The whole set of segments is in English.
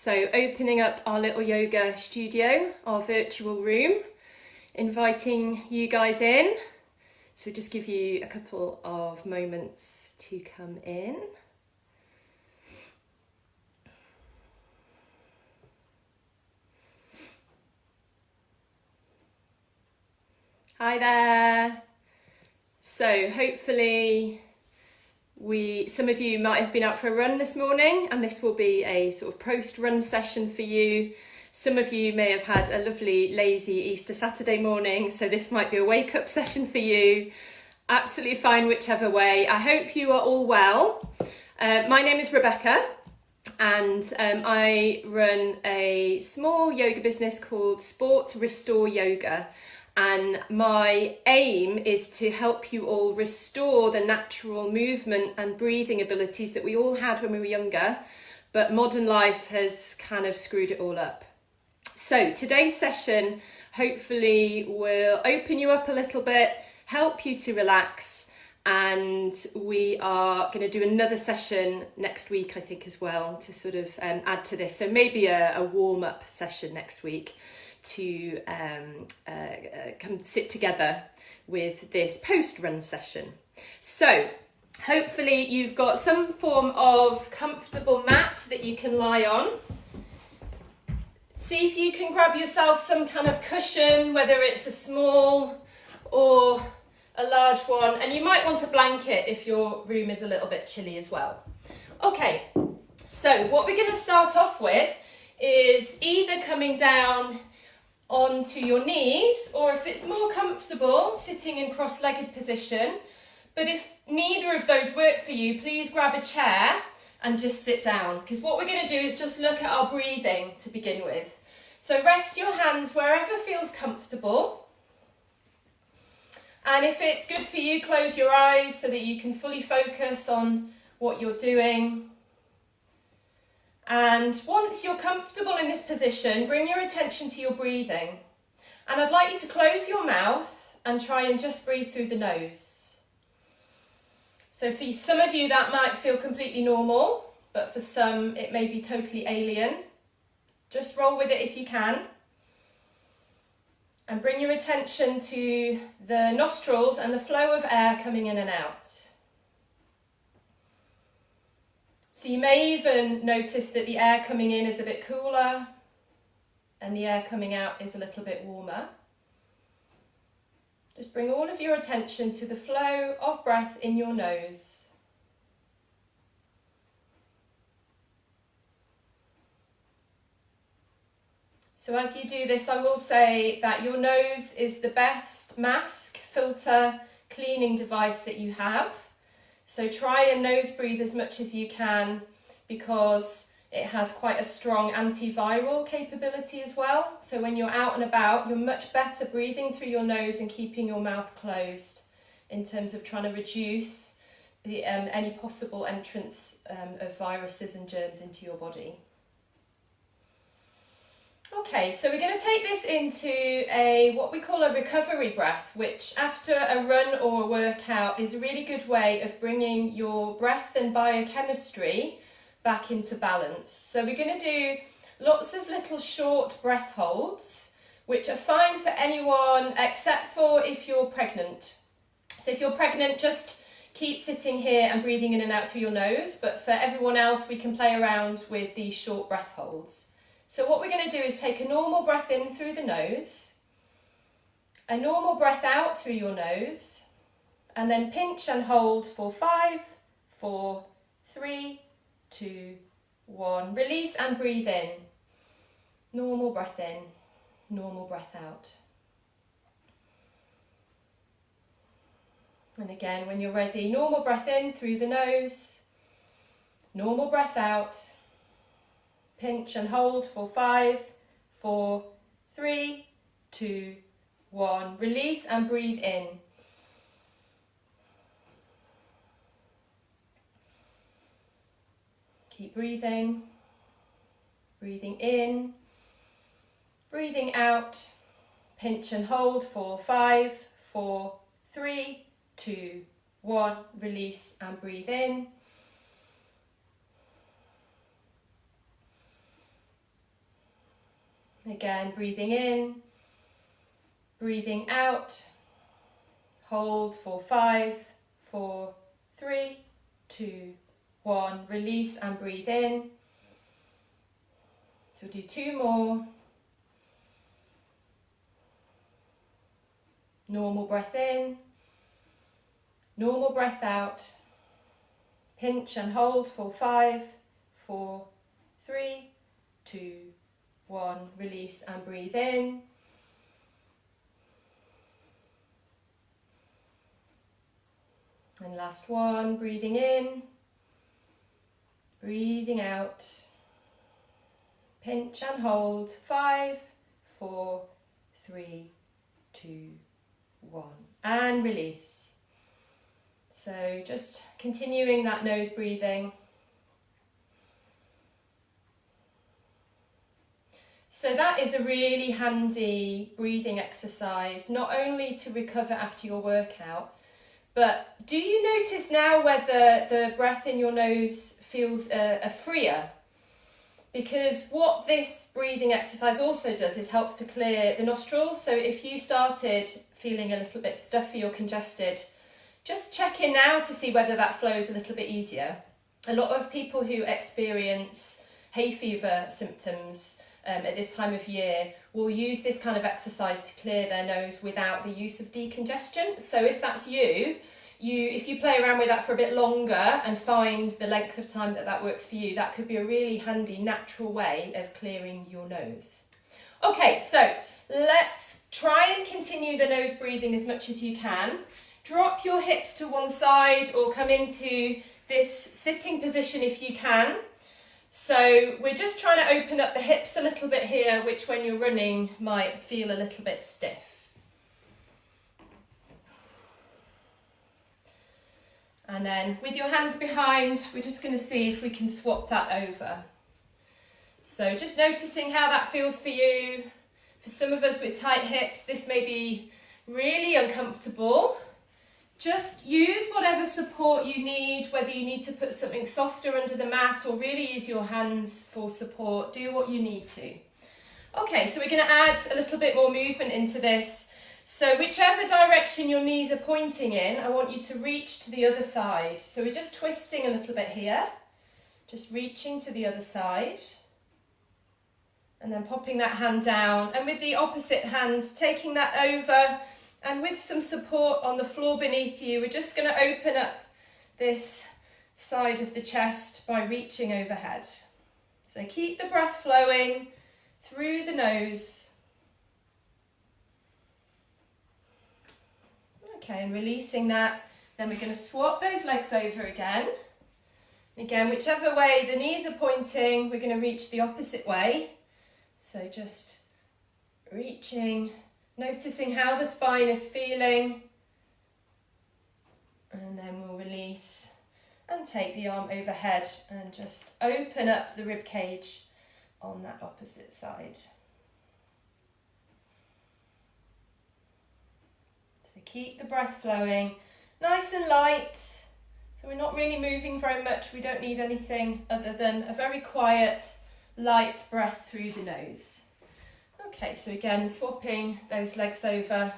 So opening up our little yoga studio, our virtual room, inviting you guys in. So just give you a couple of moments to come in. Hi there. So hopefully some of you might have been out for a run this morning, and this will be a sort of post-run session for you. Some of you may have had a lovely lazy Easter Saturday morning, so this might be a wake-up session for you. Absolutely fine whichever way. I hope you are all well. My name is Rebecca, and I run a small yoga business called Sport Restore Yoga. And my aim is to help you all restore the natural movement and breathing abilities that we all had when we were younger, but modern life has kind of screwed it all up. So today's session hopefully will open you up a little bit, help you to relax, and we are going to do another session next week, I think, as well, to sort of add to this. So maybe a warm-up session next week to come sit together with this post-run session. So hopefully you've got some form of comfortable mat that you can lie on. See if you can grab yourself some kind of cushion, whether it's a small or a large one, and you might want a blanket if your room is a little bit chilly as well. Okay, so what we're going to start off with is either coming down onto your knees, or if it's more comfortable, sitting in cross-legged position. But if neither of those work for you, please grab a chair and just sit down, because what we're going to do is just look at our breathing to begin with. So rest your hands wherever feels comfortable, and if it's good for you, close your eyes so that you can fully focus on what you're doing. And once you're comfortable in this position, bring your attention to your breathing. And I'd like you to close your mouth and try and just breathe through the nose. So for some of you that might feel completely normal, but for some it may be totally alien. Just roll with it if you can. And bring your attention to the nostrils and the flow of air coming in and out. So you may even notice that the air coming in is a bit cooler and the air coming out is a little bit warmer. Just bring all of your attention to the flow of breath in your nose. So as you do this, I will say that your nose is the best mask, filter, cleaning device that you have. So try and nose breathe as much as you can, because it has quite a strong antiviral capability as well. So when you're out and about, you're much better breathing through your nose and keeping your mouth closed in terms of trying to reduce the, any possible entrance of viruses and germs into your body. Okay, so we're going to take this into what we call a recovery breath, which after a run or a workout is a really good way of bringing your breath and biochemistry back into balance. So we're going to do lots of little short breath holds, which are fine for anyone except for if you're pregnant. So if you're pregnant, just keep sitting here and breathing in and out through your nose, but for everyone else, we can play around with these short breath holds. So what we're going to do is take a normal breath in through the nose, a normal breath out through your nose, and then pinch and hold for 5, 4, 3, 2, 1. Release and breathe in. Normal breath in, normal breath out. And again, when you're ready, normal breath in through the nose, normal breath out. Pinch and hold for 5, 4, 3, 2, 1. Release and breathe in. Keep breathing. Breathing in. Breathing out. Pinch and hold for 5, 4, 3, 2, 1. Release and breathe in. Again, breathing in, breathing out. Hold for 5, 4, 3, 2, 1. Release and breathe in. So we'll do 2 more. Normal breath in, normal breath out. Pinch and hold for 5, 4, 3, 2, 1. Release and breathe in. And last one, breathing in, breathing out. Pinch and hold, 5, 4, 3, 2, 1. And release. So just continuing that nose breathing. So that is a really handy breathing exercise, not only to recover after your workout, but do you notice now whether the breath in your nose feels freer? Because what this breathing exercise also does is helps to clear the nostrils. So if you started feeling a little bit stuffy or congested, just check in now to see whether that flows a little bit easier. A lot of people who experience hay fever symptoms at this time of year will use this kind of exercise to clear their nose without the use of decongestion. So if that's you, if you play around with that for a bit longer and find the length of time that works for you, that could be a really handy natural way of clearing your nose. Okay, so let's try and continue the nose breathing as much as you can. Drop your hips to one side or come into this sitting position if you can. So we're just trying to open up the hips a little bit here, which when you're running might feel a little bit stiff. And then with your hands behind, we're just going to see if we can swap that over. So just noticing how that feels for you. For some of us with tight hips, this may be really uncomfortable. Just use whatever support you need, whether you need to put something softer under the mat or really use your hands for support. Do what you need to. Okay, so we're going to add a little bit more movement into this. So whichever direction your knees are pointing in, I want you to reach to the other side. So we're just twisting a little bit here, just reaching to the other side. And then popping that hand down. And with the opposite hand, taking that over. And with some support on the floor beneath you, we're just going to open up this side of the chest by reaching overhead. So keep the breath flowing through the nose. Okay, and releasing that. Then we're going to swap those legs over again. Again, whichever way the knees are pointing, we're going to reach the opposite way. So just reaching, noticing how the spine is feeling, and then we'll release and take the arm overhead and just open up the rib cage on that opposite side. So keep the breath flowing, nice and light. So we're not really moving very much. We don't need anything other than a very quiet, light breath through the nose. Okay, so again, swapping those legs over.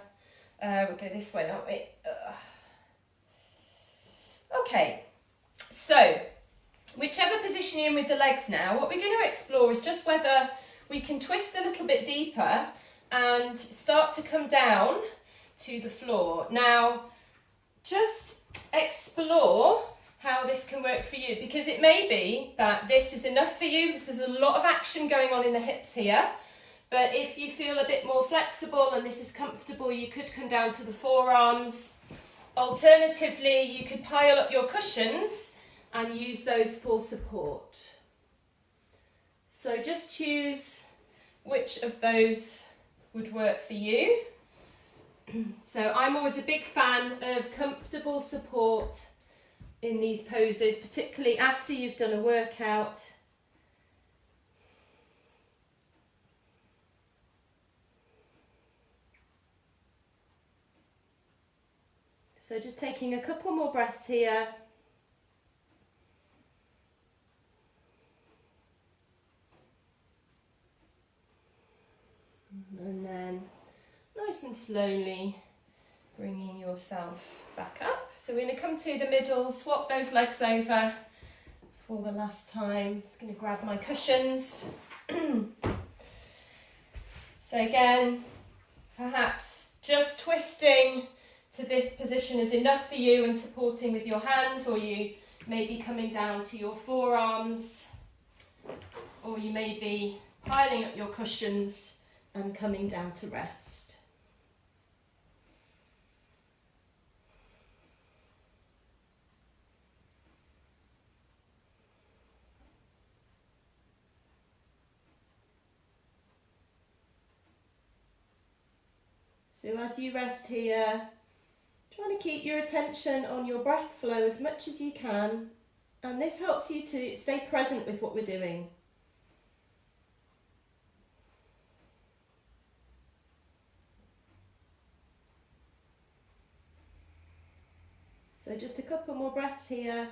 We'll go this way, aren't we? Okay, so whichever position you're in with the legs now, what we're going to explore is just whether we can twist a little bit deeper and start to come down to the floor. Now, just explore how this can work for you, because it may be that this is enough for you, because there's a lot of action going on in the hips here. But if you feel a bit more flexible and this is comfortable, you could come down to the forearms. Alternatively, you could pile up your cushions and use those for support. So just choose which of those would work for you. So I'm always a big fan of comfortable support in these poses, particularly after you've done a workout. So just taking a couple more breaths here. nice and slowly bringing yourself back up. So we're going to come to the middle, swap those legs over for the last time. Just going to grab my cushions. So again, perhaps just twisting to this position is enough for you and supporting with your hands, or you may be coming down to your forearms, or you may be piling up your cushions and coming down to rest. So as you rest here, trying to keep your attention on your breath flow as much as you can, and this helps you to stay present with what we're doing. So just a couple more breaths here.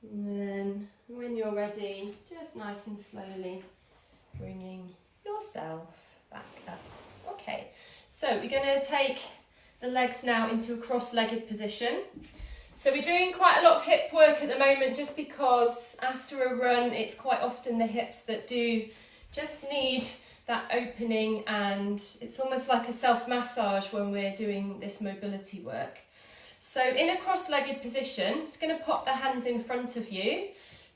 And then when you're ready, just nice and slowly bringing yourself back up. Okay, so we're going to take the legs now into a cross-legged position. So we're doing quite a lot of hip work at the moment, just because after a run it's quite often the hips that do just need that opening, and it's almost like a self-massage when we're doing this mobility work. So in a cross-legged position, just going to pop the hands in front of you.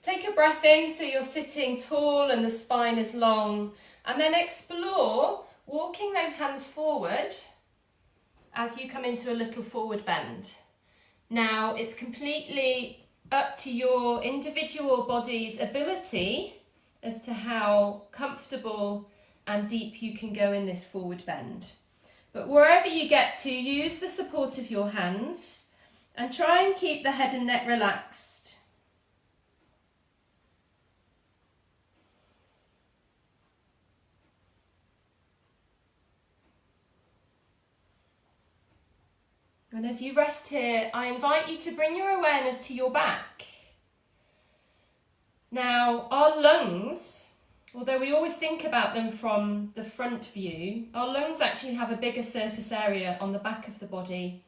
Take a breath in so you're sitting tall and the spine is long, and then explore walking those hands forward as you come into a little forward bend. Now it's completely up to your individual body's ability as to how comfortable and deep you can go in this forward bend. But wherever you get to, use the support of your hands and try and keep the head and neck relaxed. And as you rest here, I invite you to bring your awareness to your back. Now, our lungs, although we always think about them from the front view, our lungs actually have a bigger surface area on the back of the body.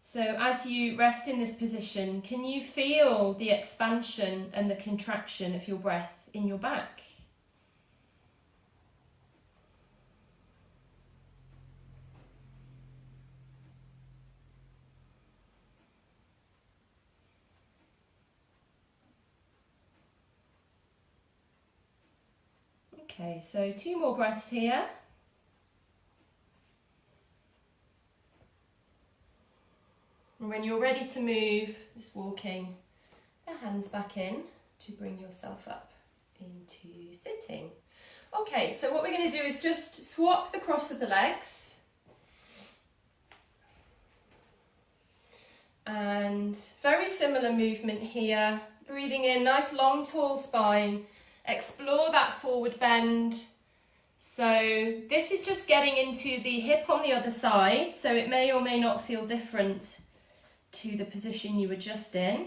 So as you rest in this position, can you feel the expansion and the contraction of your breath in your back? Okay, so 2 more breaths here. And when you're ready to move, just walking the hands back in to bring yourself up into sitting. Okay, so what we're going to do is just swap the cross of the legs. And very similar movement here. Breathing in, nice long tall spine. Explore that forward bend. So this is just getting into the hip on the other side, so it may or may not feel different to the position you were just in.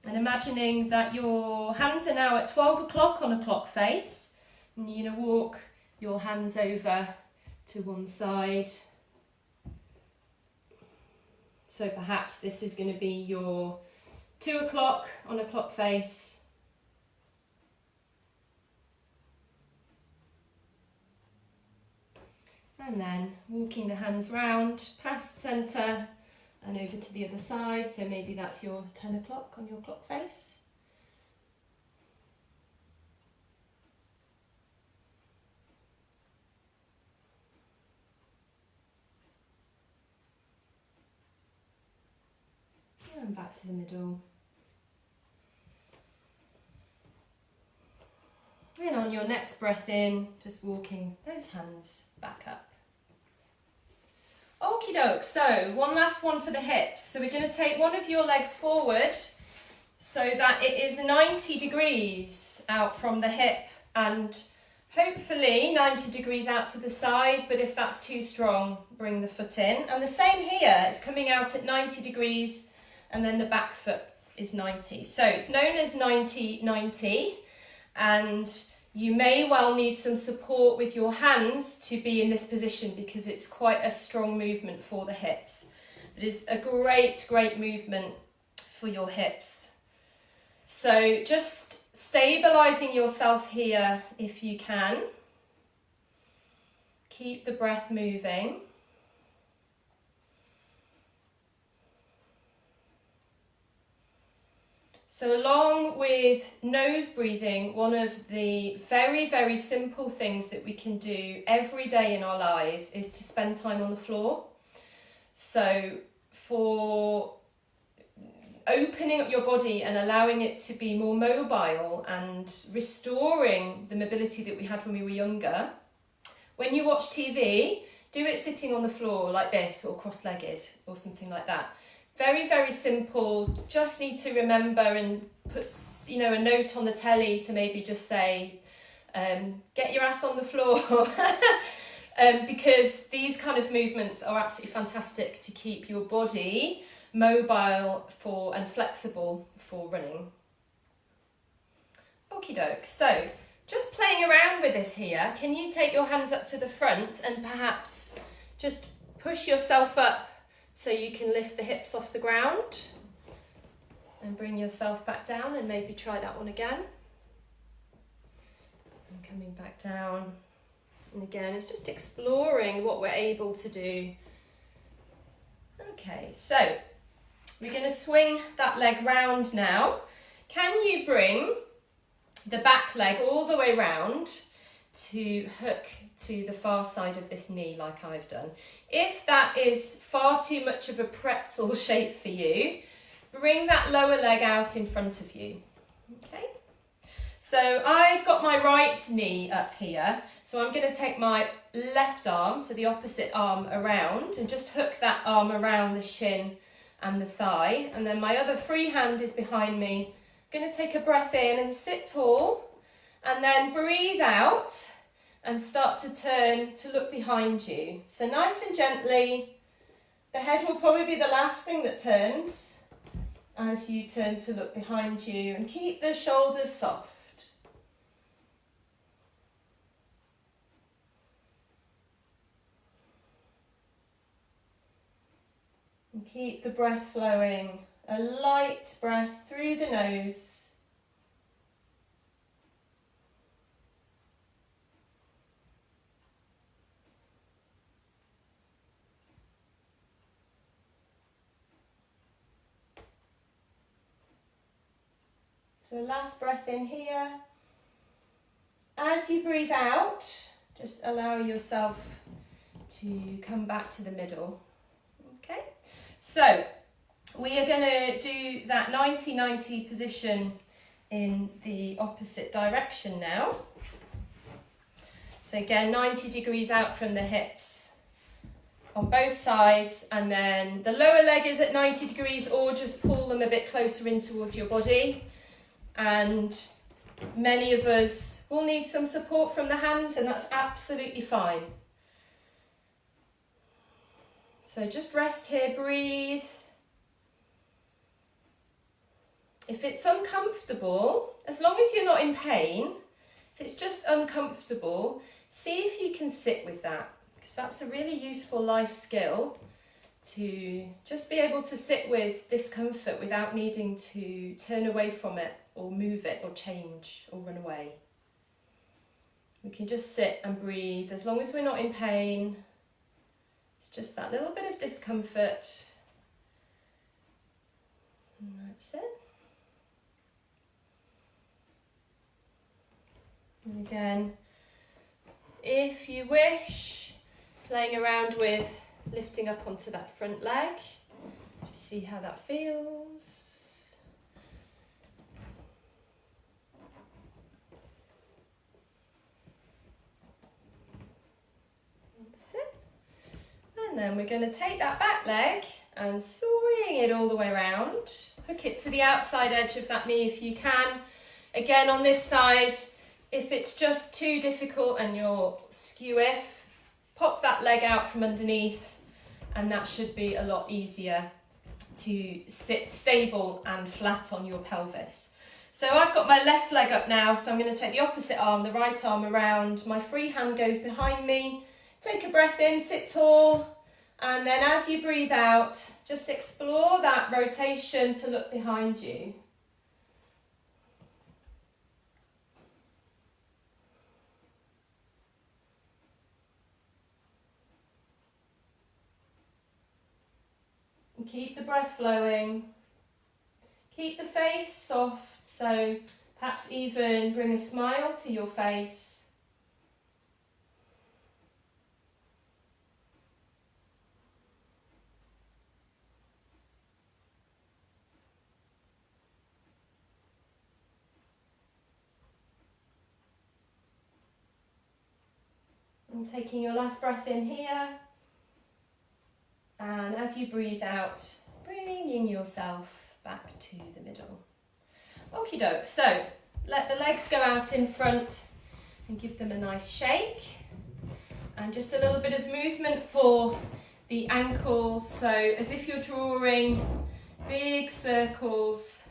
And imagining that your hands are now at 12 o'clock on a clock face, and you're going to walk your hands over to one side. So perhaps this is going to be your 2 o'clock on a clock face. And then walking the hands round, past centre and over to the other side. So maybe that's your 10 o'clock on your clock face. And back to the middle. And on your next breath in, just walking those hands back up. Okie doke, so one last one for the hips. So we're going to take one of your legs forward so that it is 90 degrees out from the hip and Hopefully 90 degrees out to the side, but if that's too strong, bring the foot in. And the same here, it's coming out at 90 degrees and then the back foot is 90. So it's known as 90-90, and you may well need some support with your hands to be in this position because it's quite a strong movement for the hips. It is a great, great movement for your hips. So just stabilizing yourself here if you can. Keep the breath moving. So along with nose breathing, one of the very, very simple things that we can do every day in our lives is to spend time on the floor. So for opening up your body and allowing it to be more mobile and restoring the mobility that we had when we were younger, when you watch TV, do it sitting on the floor like this or cross-legged or something like that. Very, very simple. Just need to remember and put, a note on the telly to maybe just say, get your ass on the floor. Because these kind of movements are absolutely fantastic to keep your body mobile and flexible for running. Okie doke. So just playing around with this here, can you take your hands up to the front and perhaps just push yourself up so you can lift the hips off the ground and bring yourself back down, and maybe try that one again. And coming back down. And again, it's just exploring what we're able to do. Okay, so we're going to swing that leg round now. Can you bring the back leg all the way round to hook to the far side of this knee like I've done? If that is far too much of a pretzel shape for you, bring that lower leg out in front of you. Okay, so I've got my right knee up here, so I'm going to take my left arm, so the opposite arm, around and just hook that arm around the shin and the thigh, and then my other free hand is behind me. I'm going to take a breath in and sit tall, and then breathe out and start to turn to look behind you. So nice and gently, the head will probably be the last thing that turns as you turn to look behind you, and keep the shoulders soft. And keep the breath flowing, a light breath through the nose. So last breath in here. As you breathe out, just allow yourself to come back to the middle. Okay, so we are going to do that 90-90 position in the opposite direction now. So again, 90 degrees out from the hips on both sides, and then the lower leg is at 90 degrees, or just pull them a bit closer in towards your body. And many of us will need some support from the hands, and that's absolutely fine. So just rest here, breathe. If it's uncomfortable, as long as you're not in pain, if it's just uncomfortable, see if you can sit with that, because that's a really useful life skill, to just be able to sit with discomfort without needing to turn away from it or move it or change or run away. We can just sit and breathe as long as we're not in pain. It's just that little bit of discomfort. And that's it. And again, if you wish, playing around with lifting up onto that front leg. Just see how that feels. That's it. And then we're going to take that back leg and swing it all the way around. Hook it to the outside edge of that knee if you can. Again, on this side, If it's just too difficult and you're skew-if, pop that leg out from underneath and that should be a lot easier to sit stable and flat on your pelvis. So I've got my left leg up now, so I'm going to take the opposite arm, the right arm around. My free hand goes behind me. Take a breath in, sit tall, and then as you breathe out, just explore that rotation to look behind you. And keep the breath flowing. Keep the face soft, so perhaps even bring a smile to your face. And taking your last breath in here. And as you breathe out, bringing yourself back to the middle. Okie doke, so let the legs go out in front and give them a nice shake. And just a little bit of movement for the ankles, so as if you're drawing big circles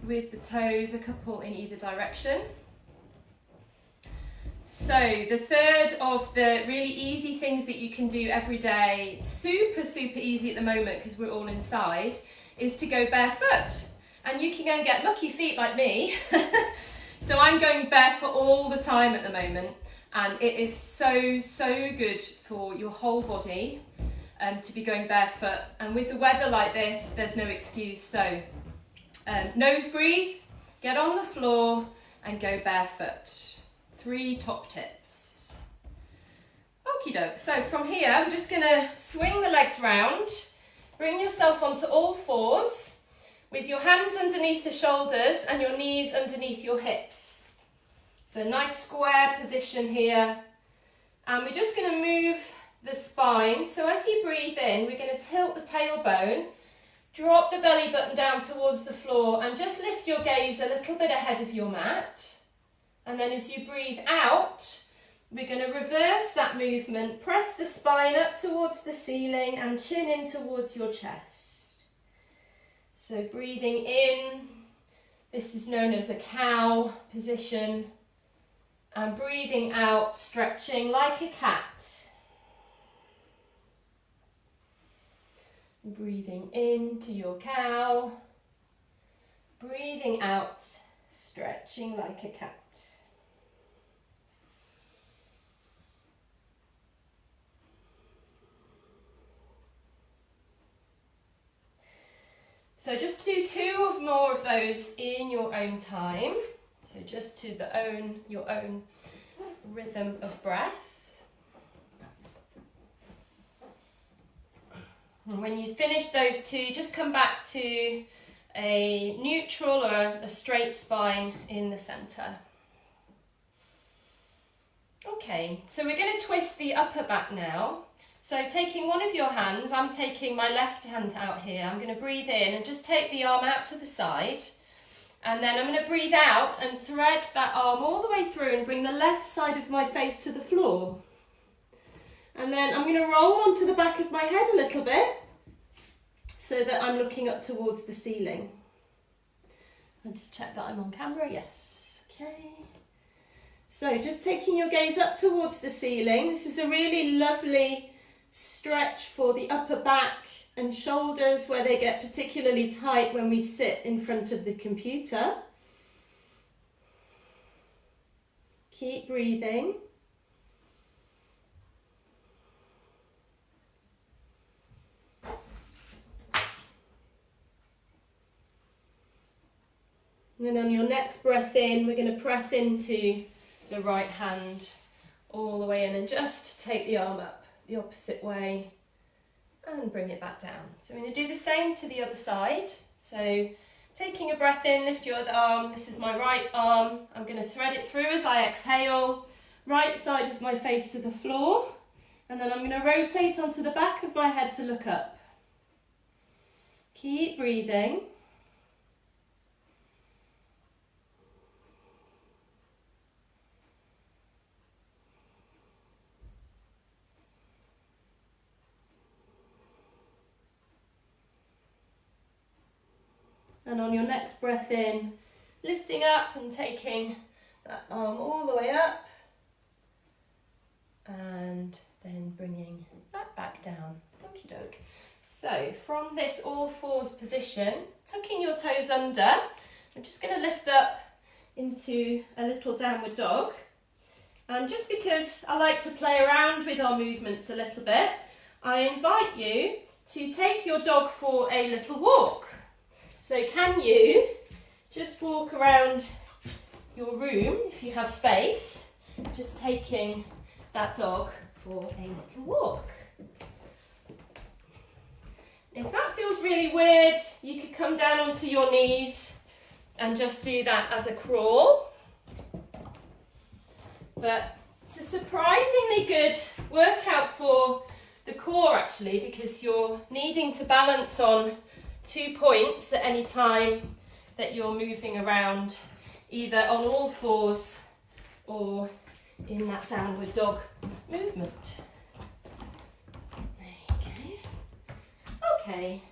with the toes, a couple in either direction. So the third of the really easy things that you can do every day, super easy at the moment because we're all inside, is to go barefoot. And you can go and get lucky feet like me. So I'm going barefoot all the time at the moment, and it is so good for your whole body to be going barefoot. And with the weather like this, there's no excuse. So nose breathe, get on the floor and go barefoot. 3 top tips. Okie doke. So from here, we're just going to swing the legs round. Bring yourself onto all fours with your hands underneath the shoulders and your knees underneath your hips. So nice square position here. And we're just going to move the spine. So as you breathe in, we're going to tilt the tailbone, drop the belly button down towards the floor and just lift your gaze a little bit ahead of your mat. And then as you breathe out, we're going to reverse that movement, press the spine up towards the ceiling and chin in towards your chest. So breathing in, this is known as a cow position, and breathing out, stretching like a cat. Breathing into your cow, breathing out, stretching like a cat. So just do 2 more of those in your own time. So just to your own rhythm of breath. And when you finish those 2, just come back to a neutral or a straight spine in the centre. Okay, so we're going to twist the upper back now. So taking one of your hands, I'm taking my left hand out here. I'm going to breathe in and just take the arm out to the side. And then I'm going to breathe out and thread that arm all the way through and bring the left side of my face to the floor. And then I'm going to roll onto the back of my head a little bit so that I'm looking up towards the ceiling. And just check that I'm on camera. Yes. Okay. So just taking your gaze up towards the ceiling. This is a really lovely stretch for the upper back and shoulders where they get particularly tight when we sit in front of the computer. Keep breathing. And then on your next breath in, we're going to press into the right hand all the way in and just take the arm up the opposite way and bring it back down. So we're going to do the same to the other side. So taking a breath in, lift your other arm. This is my right arm. I'm going to thread it through as I exhale, right side of my face to the floor, and then I'm going to rotate onto the back of my head to look up. Keep breathing. And on your next breath in, lifting up and taking that arm all the way up. And then bringing that back down. Okie doke. So from this all fours position, tucking your toes under, I'm just going to lift up into a little downward dog. And just because I like to play around with our movements a little bit, I invite you to take your dog for a little walk. So can you just walk around your room if you have space, just taking that dog for a little walk. If that feels really weird, you could come down onto your knees and just do that as a crawl. But it's a surprisingly good workout for the core actually, because you're needing to balance on 2 points at any time that you're moving around, either on all fours or in that downward dog movement. There you go. Okay,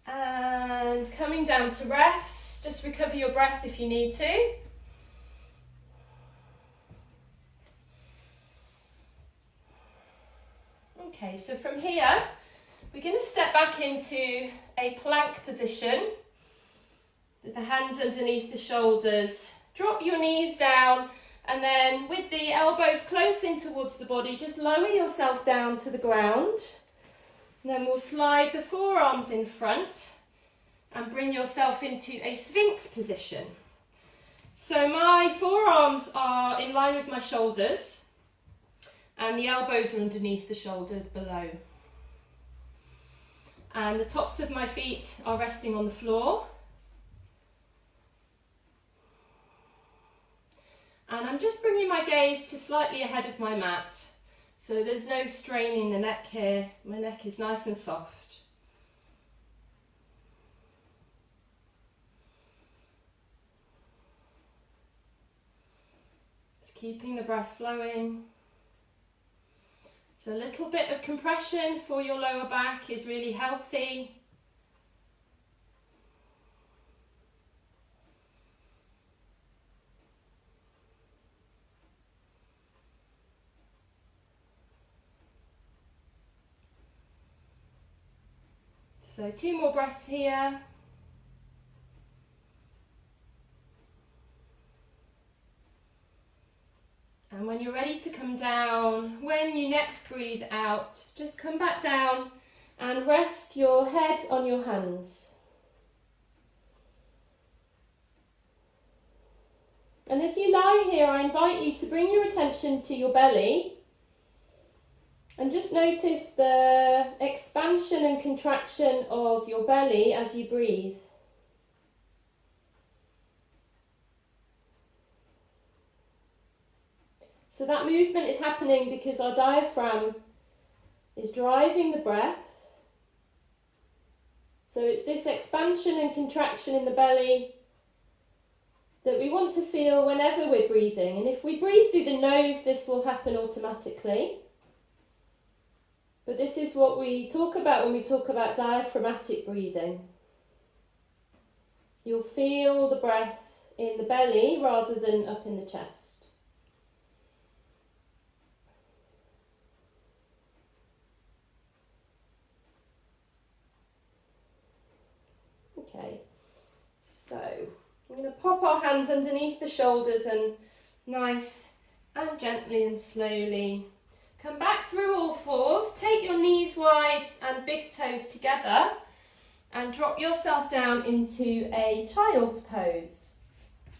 and coming down to rest, just recover your breath if you need to. Okay, so from here, we're going to step back into a plank position with the hands underneath the shoulders. Drop your knees down, and then with the elbows close in towards the body, just lower yourself down to the ground. And then we'll slide the forearms in front and bring yourself into a Sphinx position. So my forearms are in line with my shoulders, and the elbows are underneath the shoulders below. And the tops of my feet are resting on the floor. And I'm just bringing my gaze to slightly ahead of my mat. So there's no straining the neck here. My neck is nice and soft. Just keeping the breath flowing. So a little bit of compression for your lower back is really healthy. So 2 more breaths here. And when you're ready to come down, when you next breathe out, just come back down and rest your head on your hands. And as you lie here, I invite you to bring your attention to your belly and just notice the expansion and contraction of your belly as you breathe. So that movement is happening because our diaphragm is driving the breath. So it's this expansion and contraction in the belly that we want to feel whenever we're breathing. And if we breathe through the nose, this will happen automatically. But this is what we talk about when we talk about diaphragmatic breathing. You'll feel the breath in the belly rather than up in the chest. Okay, so I'm going to pop our hands underneath the shoulders and nice and gently and slowly come back through all fours. Take your knees wide and big toes together and drop yourself down into a child's pose.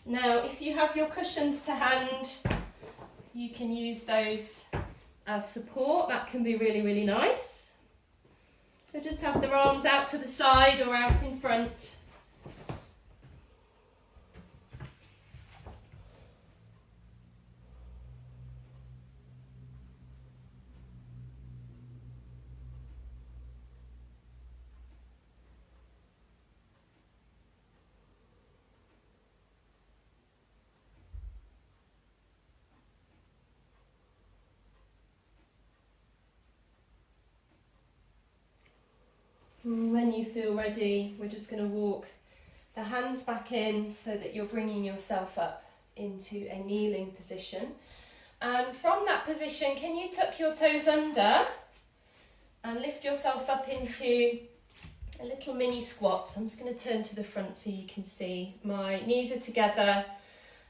Now, if you have your cushions to hand, you can use those as support. That can be really, really nice. So just have the arms out to the side or out in front. When you feel ready, we're just going to walk the hands back in so that you're bringing yourself up into a kneeling position. And from that position, can you tuck your toes under and lift yourself up into a little mini squat. I'm just going to turn to the front so you can see. My knees are together,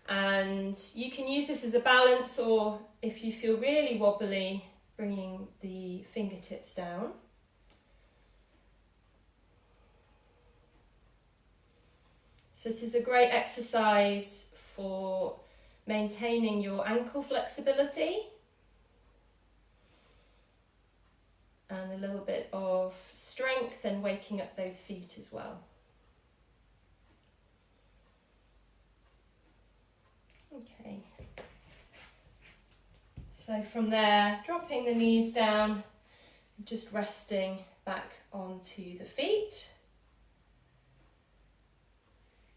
and you can use this as a balance, or if you feel really wobbly, bringing the fingertips down. So this is a great exercise for maintaining your ankle flexibility and a little bit of strength and waking up those feet as well. Okay. So from there, dropping the knees down, just resting back onto the feet.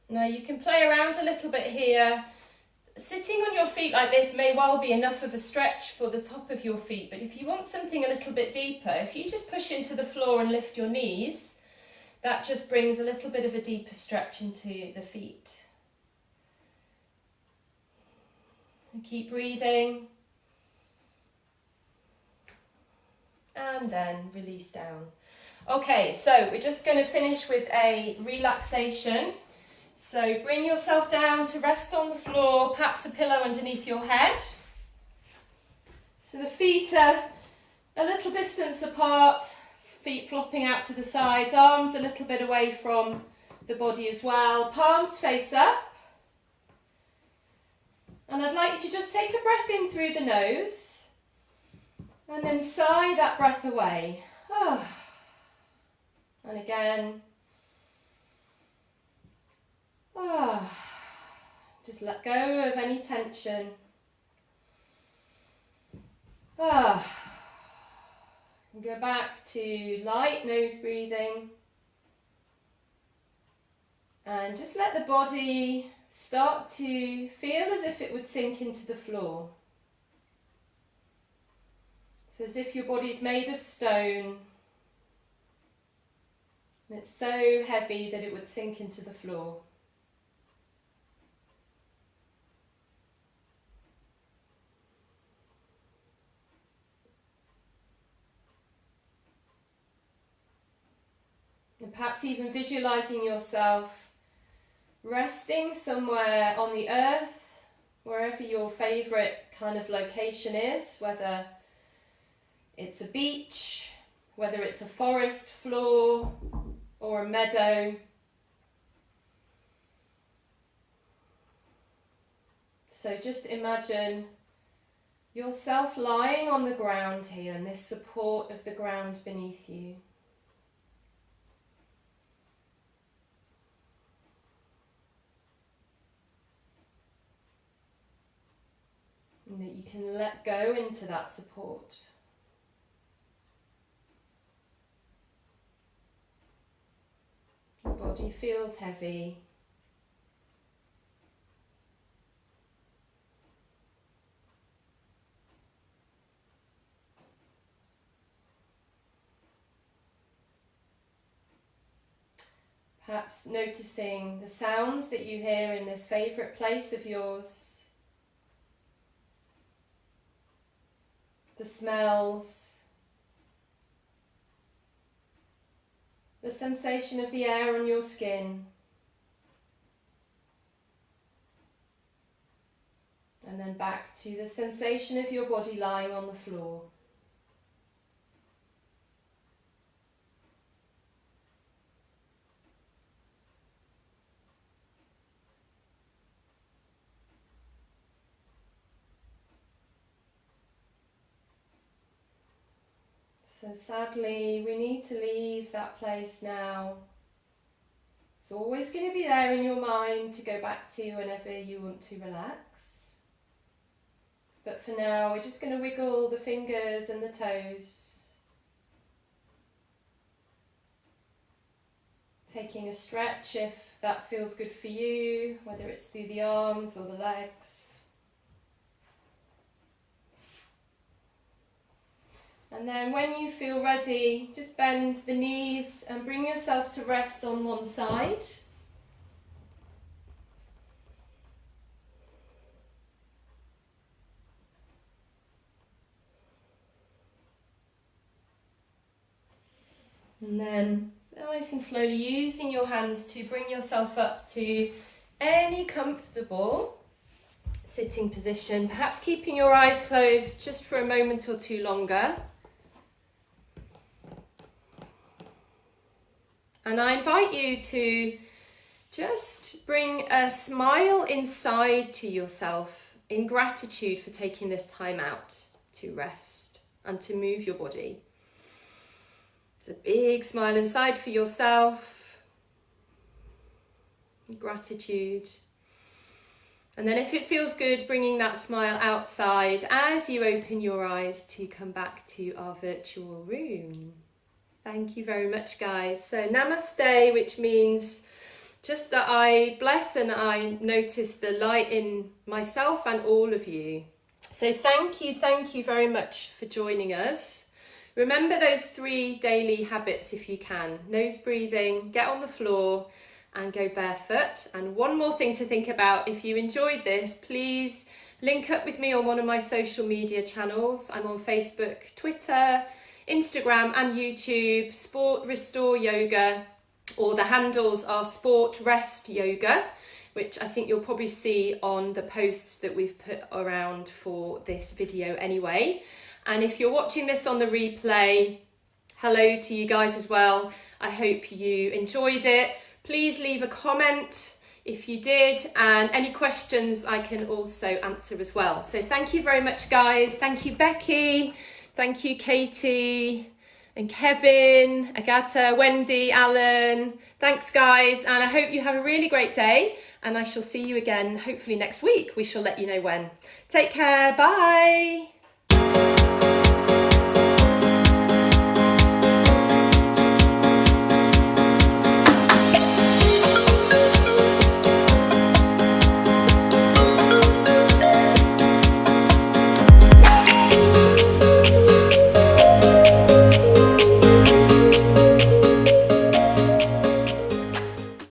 Now you can play around a little bit here. Sitting on your feet like this may well be enough of a stretch for the top of your feet, but if you want something a little bit deeper, if you just push into the floor and lift your knees, that just brings a little bit of a deeper stretch into the feet. And keep breathing. And then release down. Okay, so we're just going to finish with a relaxation. So bring yourself down to rest on the floor, perhaps a pillow underneath your head. So the feet are a little distance apart, feet flopping out to the sides, arms a little bit away from the body as well, palms face up. And I'd like you to just take a breath in through the nose and then sigh that breath away. And again. Just let go of any tension. And go back to light nose breathing. And just let the body start to feel as if it would sink into the floor. So as if your body's made of stone. And it's so heavy that it would sink into the floor. And perhaps even visualizing yourself resting somewhere on the earth, wherever your favorite kind of location is, whether it's a beach, whether it's a forest floor or a meadow. So just imagine yourself lying on the ground here and this support of the ground beneath you. And that you can let go into that support. Your body feels heavy. Perhaps noticing the sounds that you hear in this favourite place of yours. The smells, the sensation of the air on your skin, and then back to the sensation of your body lying on the floor. So sadly, we need to leave that place now. It's always going to be there in your mind to go back to whenever you want to relax. But for now, we're just going to wiggle the fingers and the toes. Taking a stretch if that feels good for you, whether it's through the arms or the legs. And then when you feel ready, just bend the knees and bring yourself to rest on one side. And then nice and slowly using your hands to bring yourself up to any comfortable sitting position, perhaps keeping your eyes closed just for a moment or two longer. And I invite you to just bring a smile inside to yourself in gratitude for taking this time out to rest and to move your body. It's a big smile inside for yourself. Gratitude. And then if it feels good, bringing that smile outside as you open your eyes to come back to our virtual room. Thank you very much, guys. So namaste, which means just that I bless and I notice the light in myself and all of you. So thank you very much for joining us. Remember those 3 daily habits if you can. Nose breathing, get on the floor and go barefoot. And one more thing to think about, if you enjoyed this, please link up with me on one of my social media channels. I'm on Facebook, Twitter, Instagram and YouTube, Sport Restore Yoga, or the handles are Sport Rest Yoga, which I think you'll probably see on the posts that we've put around for this video anyway. And if you're watching this on the replay, hello to you guys as well. I hope you enjoyed it. Please leave a comment if you did, and any questions I can also answer as well. So thank you very much, guys. Thank you, Becky. Thank you, Katie and Kevin, Agatha, Wendy, Alan. Thanks, guys. And I hope you have a really great day, and I shall see you again hopefully next week. We shall let you know when. Take care. Bye.